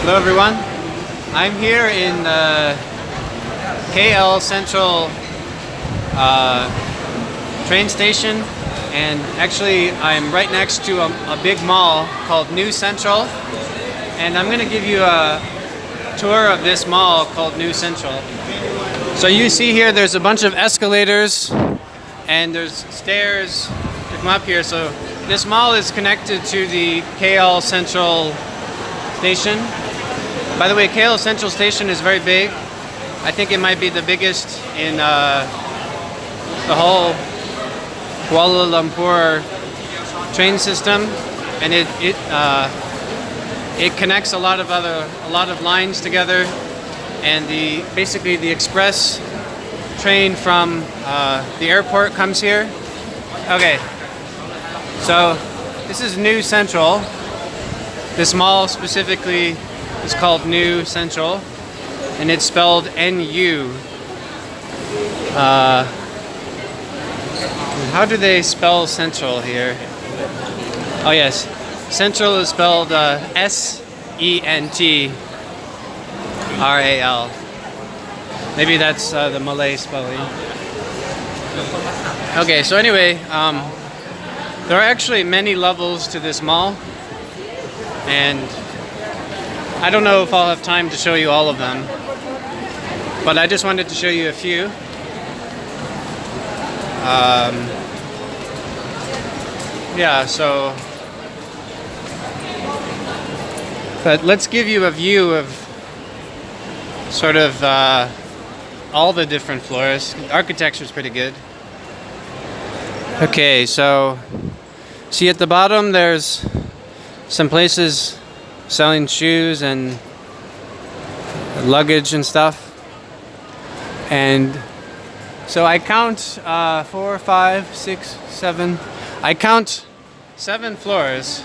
Hello everyone, I'm here in KL Sentral train station, and actually I'm right next to a big mall called Nu Sentral, and I'm going to give you a tour of this mall called Nu Sentral. So you see here there's a bunch of escalators and there's stairs to come up here. So this mall is connected to the KL Sentral Station. By the way, KL Sentral Station is very big. I think it might be the biggest in the whole Kuala Lumpur train system, and it connects a lot of lines together. And basically the express train from the airport comes here. Okay, so this is Nu Sentral. This mall specifically is called Nu Sentral, and it's spelled N-U. How do they spell Central here? Oh yes, Central is spelled S-E-N-T-R-A-L. Maybe that's the Malay spelling. Okay, so anyway, there are actually many levels to this mall, and I don't know if I'll have time to show you all of them, but I just wanted to show you a few. Yeah, so but let's give you a view of sort of all the different floors. The architecture is pretty good. Okay, so see at the bottom there's some places selling shoes and luggage and stuff. And so I count 4, 5, 6, 7. I count 7 floors.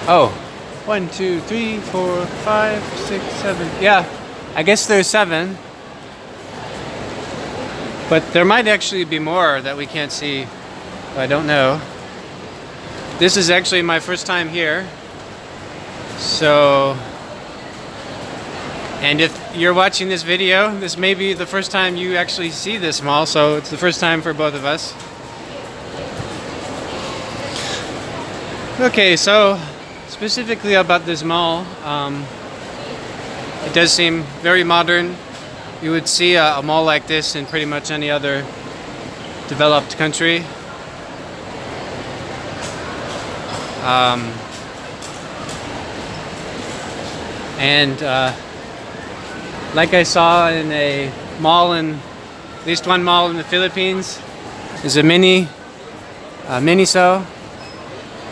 Oh, 1, 2, 3, 4, 5, 6, 7. Yeah, I guess there's 7. But there might actually be more that we can't see. I don't know. This is actually my first time here. So, and if you're watching this video, this may be the first time you actually see this mall, so it's the first time for both of us. Okay, so specifically about this mall, it does seem very modern. You would see a mall like this in pretty much any other developed country. Like I saw in a mall at least one mall in the Philippines, is a Miniso.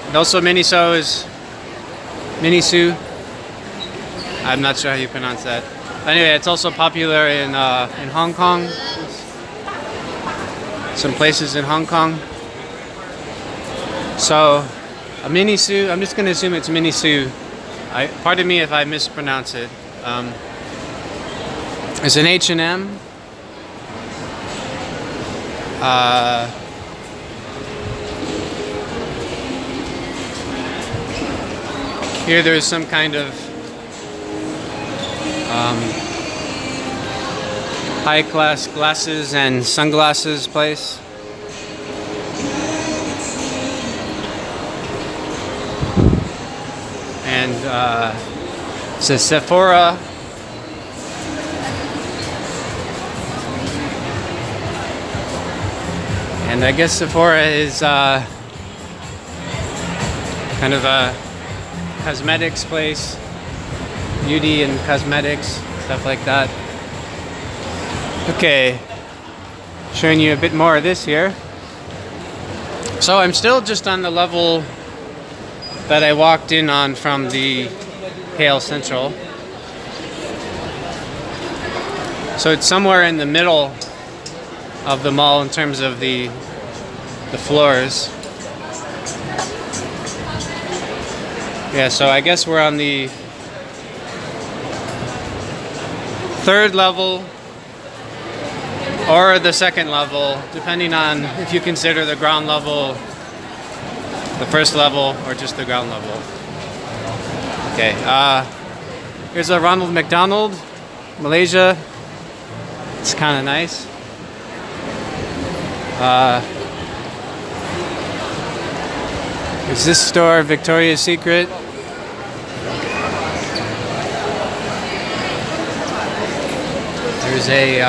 And also Miniso is Minisu. I'm not sure how you pronounce that. Anyway, it's also popular in Hong Kong. Some places in Hong Kong. So a Minisu, I'm just going to assume it's Minisu. Pardon me if I mispronounce it. It's an H&M. Here there's some kind of high-class glasses and sunglasses place. And it's a Sephora. And I guess Sephora is kind of a cosmetics place, beauty and cosmetics, stuff like that. Okay, showing you a bit more of this here. So I'm still just on the level that I walked in on from the KL Sentral. So it's somewhere in the middle of the mall in terms of the floors. Yeah, so I guess we're on the 3rd level or the 2nd level, depending on if you consider the ground level the first level or just the ground level. Okay, here's a Ronald McDonald, Malaysia. It's kind of nice. There's this store, Victoria's Secret. There's a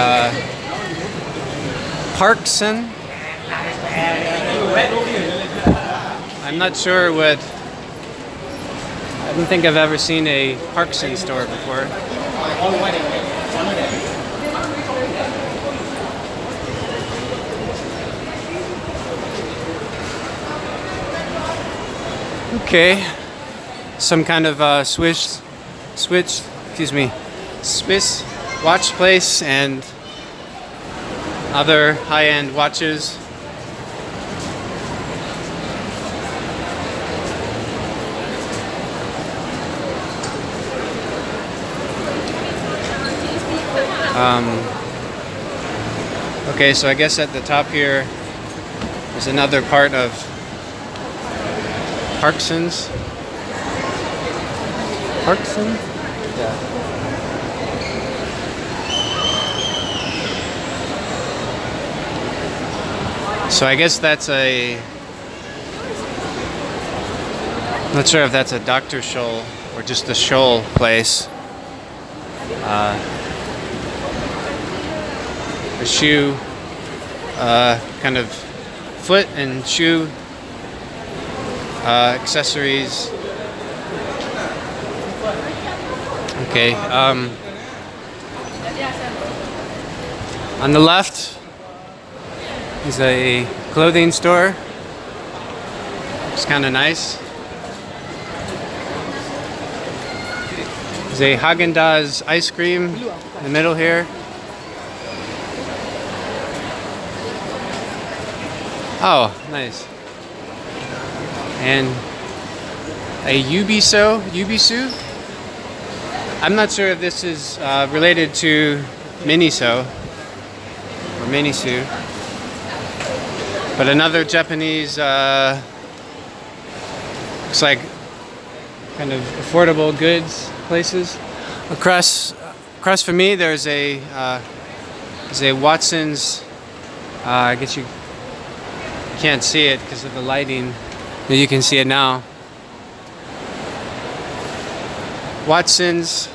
Parkson. I'm not sure what. I don't think I've ever seen a Parkson store before. Okay, some kind of Swiss watch place and other high-end watches. Okay, so I guess at the top here is another part of Parkson's. Parkson? Yeah. So I guess that's a. Not sure if that's a Dr. Scholl or just a Scholl place. A shoe, kind of foot and shoe accessories. Okay. On the left is a clothing store. It's kind of nice. There's a Haagen-Dazs ice cream in the middle here. Oh, nice. And a Ubisu. I'm not sure if this is related to Miniso or Minisu, but another Japanese looks like kind of affordable goods places. Across from me, there's a Watson's. I guess you can't see it because of the lighting. But you can see it now. Watson's.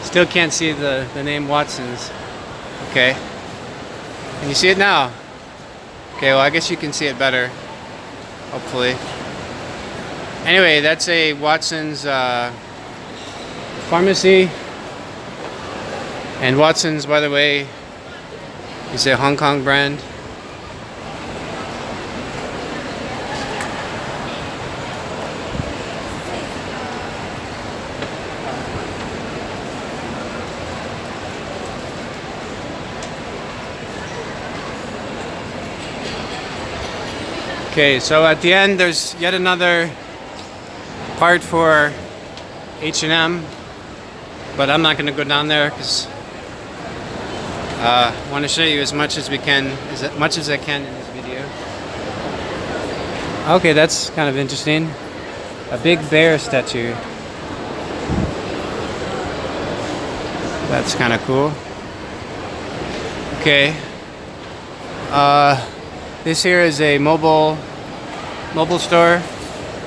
Still can't see the name Watson's. Okay. Can you see it now? Okay, well I guess you can see it better. Hopefully. Anyway, that's a Watson's pharmacy. And Watson's, by the way, is a Hong Kong brand. Okay, so at the end there's yet another part for H&M, but I'm not going to go down there because I want to show you as much as I can in this video. Okay, that's kind of interesting. A big bear statue. That's kind of cool. Okay. This here is a mobile store.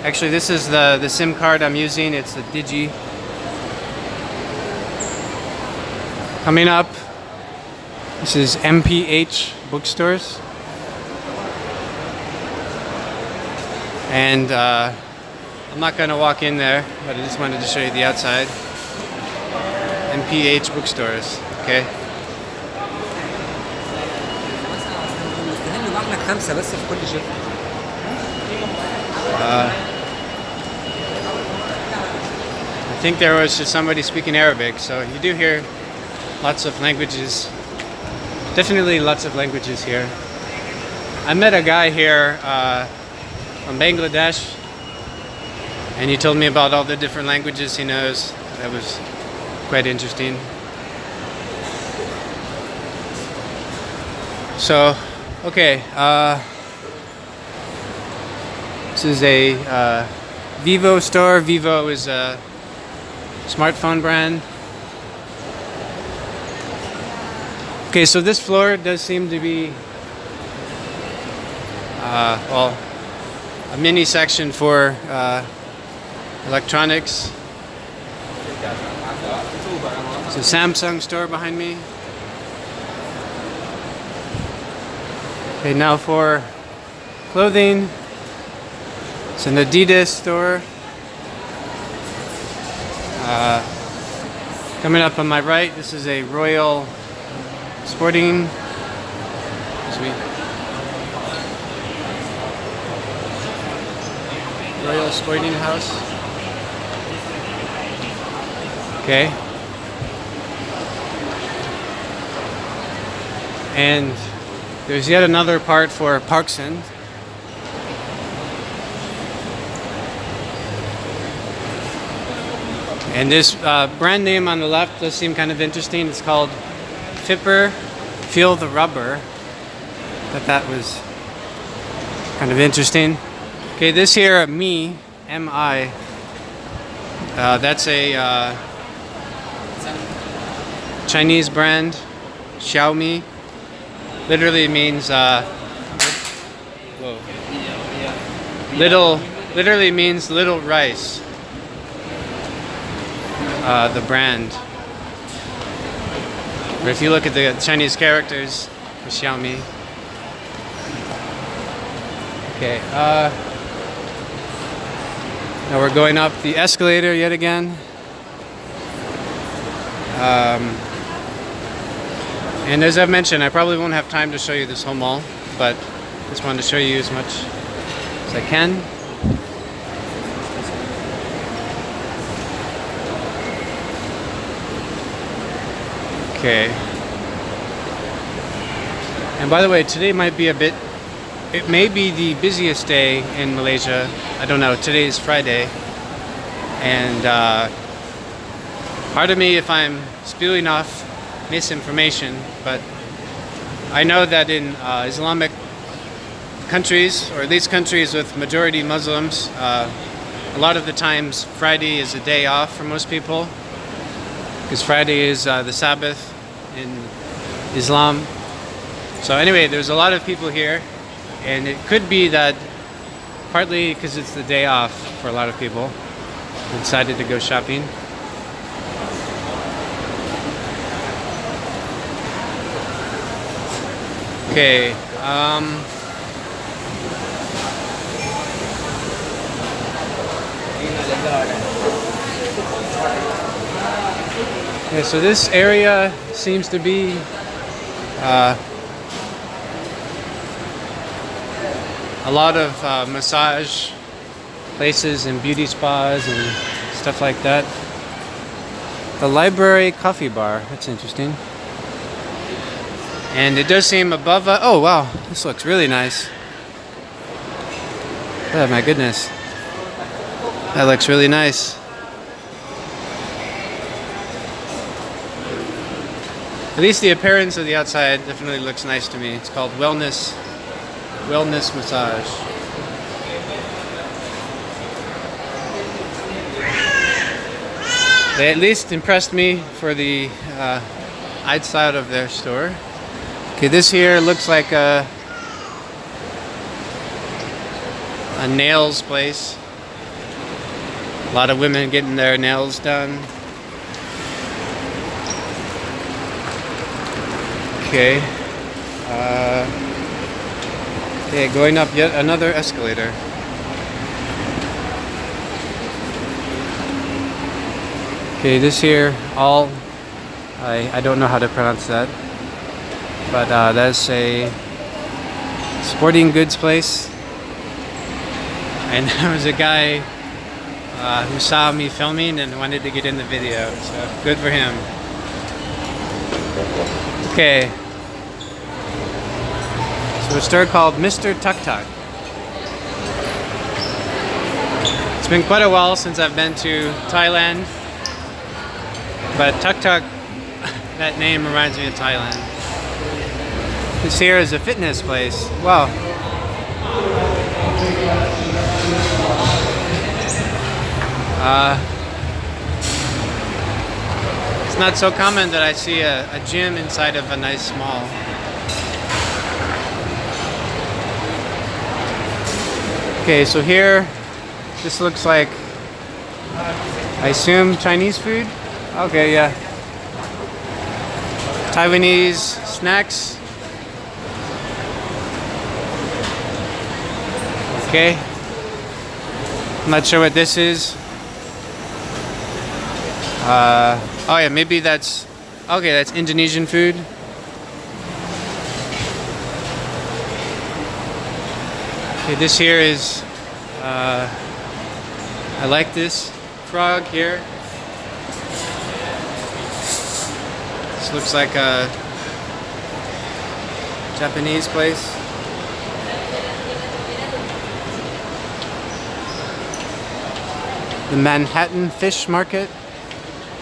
Actually, this is the SIM card I'm using. It's the Digi. Coming up, this is MPH bookstores. And I'm not going to walk in there, but I just wanted to show you the outside. MPH bookstores, okay? I think there was just somebody speaking Arabic, so you do hear lots of languages. Definitely lots of languages here. I met a guy here from Bangladesh, and he told me about all the different languages he knows. That was quite interesting. So Okay, this is a Vivo store. Vivo is a smartphone brand. Okay, so this floor does seem to be well, a mini section for electronics. It's a Samsung store behind me. Okay, now for clothing. It's an Adidas store. Coming up on my right, this is a Royal Sporting. Royal Sporting House. Okay. And there's yet another part for Parkson. And this brand name on the left does seem kind of interesting. It's called Fipper Feel the Rubber. That was kind of interesting. Okay, this here, M-I, that's a Chinese brand, Xiaomi. Literally means literally means little rice. The brand. But if you look at the Chinese characters for Xiaomi. Okay, now we're going up the escalator yet again. And as I've mentioned, I probably won't have time to show you this whole mall, but just wanted to show you as much as I can. Okay. And by the way, today might be it may be the busiest day in Malaysia. I don't know, today is Friday. And pardon me if I'm spewing off misinformation, but I know that in Islamic countries, or at least countries with majority Muslims, a lot of the times Friday is a day off for most people, because Friday is the Sabbath in Islam. So anyway, there's a lot of people here, and it could be that partly because it's the day off for a lot of people, they decided to go shopping. Okay, yeah, so this area seems to be a lot of massage places and beauty spas and stuff like that. The library coffee bar, that's interesting. And it does seem above oh wow, this looks really nice. Oh my goodness. That looks really nice. At least the appearance of the outside definitely looks nice to me. It's called Wellness Massage. They at least impressed me for the outside of their store. Okay, this here looks like a nails place. A lot of women getting their nails done. Okay. Okay, going up yet another escalator. Okay, this here, I don't know how to pronounce that, but that's a sporting goods place. And there was a guy who saw me filming and wanted to get in the video, so good for him. Okay. So a store called Mr. Tuk Tuk. It's been quite a while since I've been to Thailand, but Tuk Tuk, that name reminds me of Thailand. This here is a fitness place. Wow. It's not so common that I see a gym inside of a nice mall. Okay, so here, this looks like, I assume, Chinese food? Okay, yeah. Taiwanese snacks. Okay. I'm not sure what this is. Oh yeah, maybe that's, okay, that's Indonesian food. Okay, this here is, I like this frog here. This looks like a Japanese place. The Manhattan Fish Market.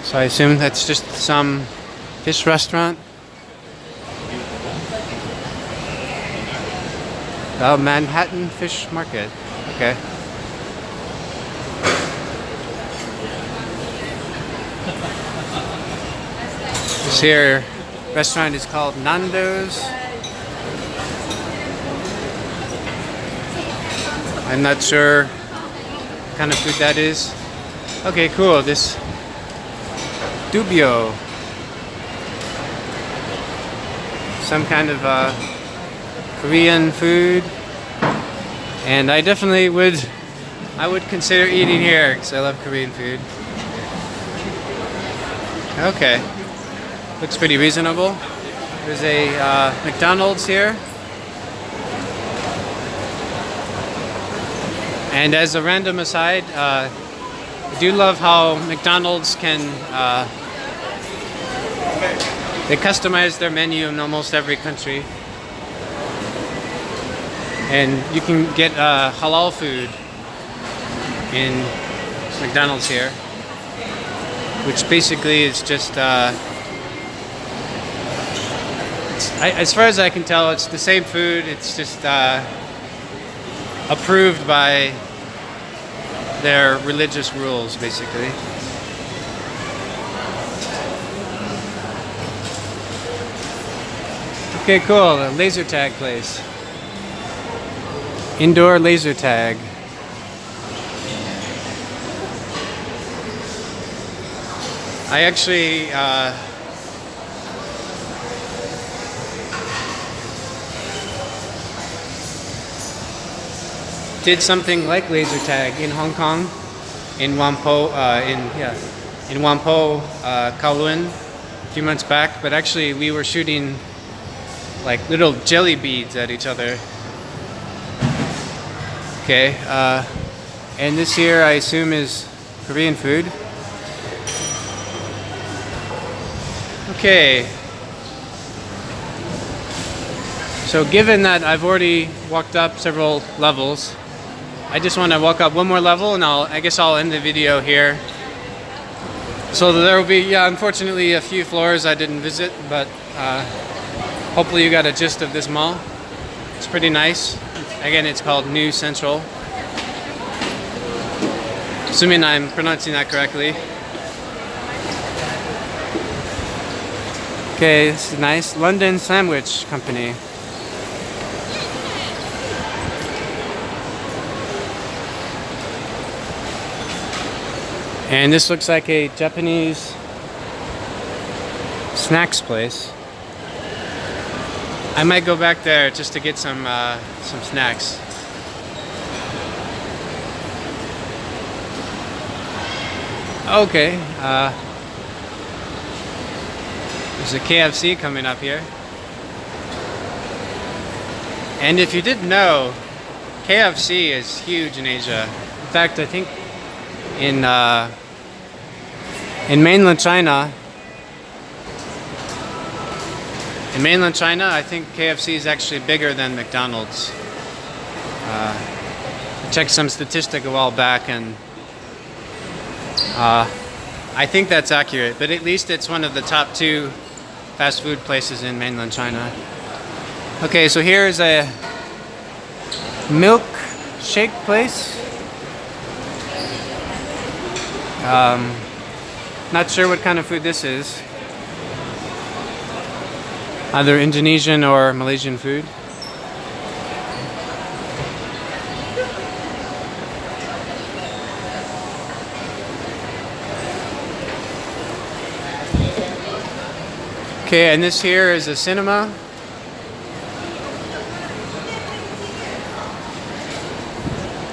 So I assume that's just some fish restaurant. The Manhattan Fish Market. Okay. This here restaurant is called Nando's. I'm not sure what kind of food that is. Okay, cool. This Dubio. Some kind of Korean food. And I definitely would consider eating here because I love Korean food. Okay. Looks pretty reasonable. There's a McDonald's here. And as a random aside, I do love how McDonald's can they customize their menu in almost every country. And you can get halal food in McDonald's here, which basically is just as far as I can tell, it's the same food. It's just approved by their religious rules, basically. Okay, cool. A laser tag place. Indoor laser tag. I actually did something like laser tag in Hong Kong, in Whampoa, in Whampoa, Kowloon, a few months back. But actually, we were shooting like little jelly beads at each other. Okay, and this here I assume is Korean food. Okay. So given that I've already walked up several levels, I just want to walk up one more level and I guess I'll end the video here. So there will be, unfortunately a few floors I didn't visit, but hopefully you got a gist of this mall. It's pretty nice. Again, it's called Nu Sentral. Assuming I'm pronouncing that correctly. Okay, this is nice. London Sandwich Company. And this looks like a Japanese snacks place. I might go back there just to get some snacks. Okay, there's a KFC coming up here. And if you didn't know, KFC is huge in Asia. In fact, I think in mainland China, I think KFC is actually bigger than McDonald's. I checked some statistic a while back, and I think that's accurate. But at least it's one of the top 2 fast food places in mainland China. Okay, so here's a milk shake place. Not sure what kind of food this is. Either Indonesian or Malaysian food. Okay, and this here is a cinema.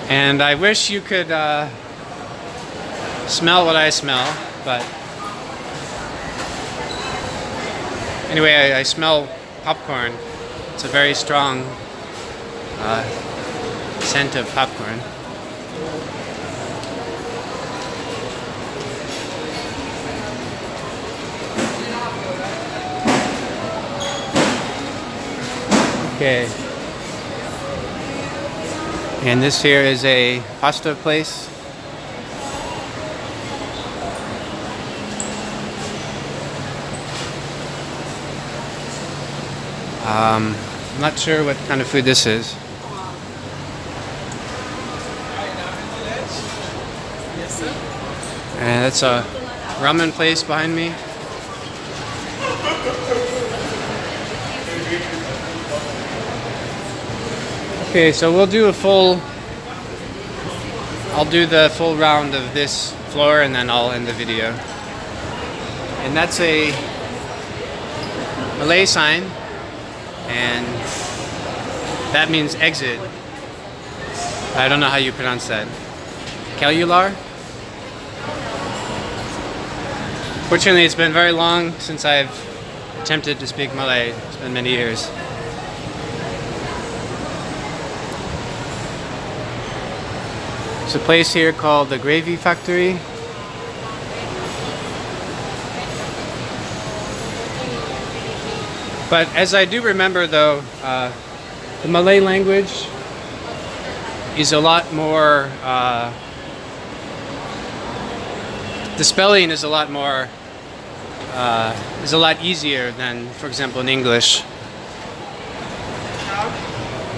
And I wish you could smell what I smell, but anyway, I smell popcorn. It's a very strong scent of popcorn. Okay. And this here is a pasta place. I'm not sure what kind of food this is. And that's a ramen place behind me. Okay, so I'll do the full round of this floor and then I'll end the video. And that's a Malay sign, and that means exit. I don't know how you pronounce that. Cellular? Fortunately, it's been very long since I've attempted to speak Malay. It's been many years. There's a place here called the Gravy Factory. But as I do remember though, the Malay language is a lot more, the spelling is a lot more, is a lot easier than, for example, in English.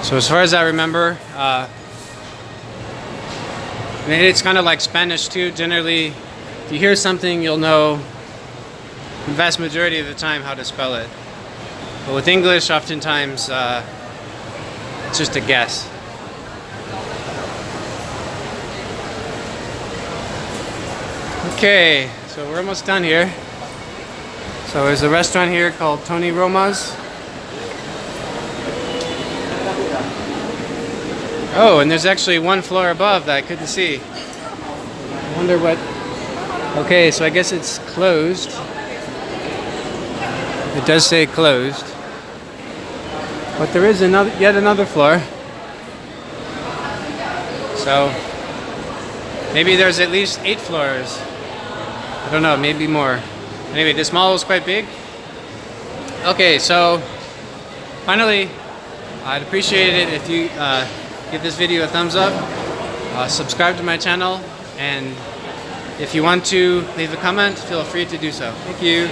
So as far as I remember, I mean, it's kind of like Spanish too. Generally, if you hear something, you'll know the vast majority of the time how to spell it. But with English, oftentimes, it's just a guess. Okay, so we're almost done here. So there's a restaurant here called Tony Roma's. Oh, and there's actually one floor above that I couldn't see. I wonder what... Okay, so I guess it's closed. It does say closed. But there is yet another floor. So maybe there's at least 8 floors. I don't know, maybe more. Anyway, this mall is quite big. Okay, so finally, I'd appreciate it if you give this video a thumbs up, subscribe to my channel, and if you want to leave a comment, feel free to do so. Thank you.